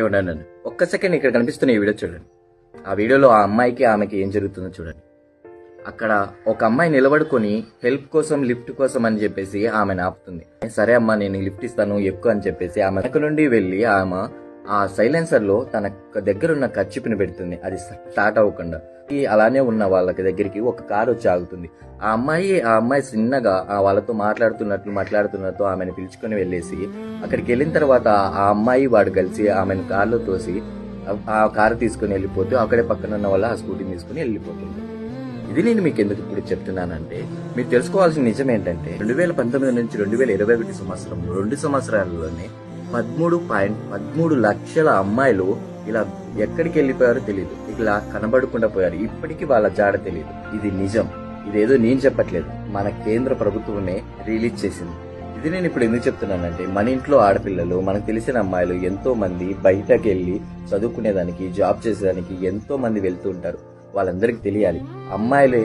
ఉండండి, ఒక్క సెకండ్ ఇక్కడ కనిపిస్తున్న ఈ వీడియో చూడండి. ఆ వీడియోలో ఆ అమ్మాయికి ఆమెకి ఏం జరుగుతుందో చూడండి. అక్కడ ఒక అమ్మాయి నిలబడుకొని హెల్ప్ కోసం లిఫ్ట్ కోసం అని చెప్పేసి ఆమెను ఆపుతుంది. సరే అమ్మా నేను లిఫ్ట్ ఇస్తాను ఎక్కువ అని చెప్పేసి ఆమె వెనక నుండి వెళ్లి ఆమె ఆ సైలెన్సర్ లో తన దగ్గర ఉన్న కర్చీపుని పెడుతుంది, అది స్టార్ట్ అవ్వకుండా. అలానే ఉన్న వాళ్ళకి దగ్గరికి ఒక కారు వచ్చి ఆగుతుంది. ఆ అమ్మాయి చిన్నగా వాళ్ళతో మాట్లాడుతున్నట్టు ఆమెను పిలుచుకొని వెళ్ళేసి అక్కడికి వెళ్ళిన తర్వాత ఆ అమ్మాయి వాడు కలిసి ఆమెను కారులో తోసి ఆ కారు తీసుకుని వెళ్ళిపోతూ అక్కడే పక్కన ఉన్న వాళ్ళ ఆ స్కూటీని తీసుకుని వెళ్ళిపోతుంది. ఇది నేను మీకు ఎందుకు ఇప్పుడు చెప్తున్నానంటే, మీరు తెలుసుకోవాల్సిన నిజం ఏంటంటే 2019 నుంచి 2021 సంవత్సరంలో 2 సంవత్సరాలలోనే 13 లక్షల అమ్మాయిలు ఇలా ఎక్కడికి వెళ్ళిపోయారో తెలియదు, ఇలా కనబడకుండా పోయారు. ఇప్పటికీ వాళ్ళ జాడ తెలియదు. ఇది నిజం, ఇదేదో నేను చెప్పట్లేదు, మన కేంద్ర ప్రభుత్వమే రిలీజ్ చేసింది. ఇది నేను ఇప్పుడు ఎందుకు చెప్తున్నానంటే, మన ఇంట్లో ఆడపిల్లలు, మనకు తెలిసిన అమ్మాయిలు ఎంతో మంది బయటకు వెళ్లి చదువుకునేదానికి, జాబ్ చేసేదానికి ఎంతో మంది వెళ్తూ ఉంటారు. వాళ్ళందరికీ తెలియాలి, అమ్మాయిలే,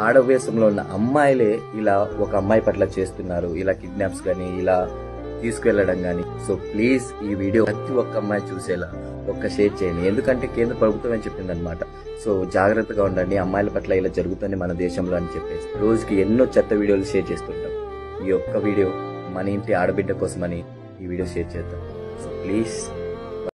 ఆడవేశంలో ఉన్న అమ్మాయిలే ఇలా ఒక అమ్మాయి పట్ల చేస్తున్నారు, ఇలా కిడ్నాప్స్ గానీ ఇలా తీసుకువెళ్లడం గానీ. సో ప్లీజ్ ఈ వీడియో ప్రతి ఒక్క అమ్మాయి చూసేలా ఒక్క షేర్ చేయండి, ఎందుకంటే కేంద్ర ప్రభుత్వం అని చెప్పింది అనమాట. సో జాగ్రత్తగా ఉండండి, అమ్మాయిల పట్ల ఇలా జరుగుతుంది మన దేశంలో అని చెప్పేసి. రోజుకి ఎన్నో చెత్త వీడియోలు షేర్ చేస్తుంటాం. ఈ ఒక్క వీడియో మన ఇంటి ఆడబిడ్డ కోసమని ఈ వీడియో షేర్ చేద్దాం. So please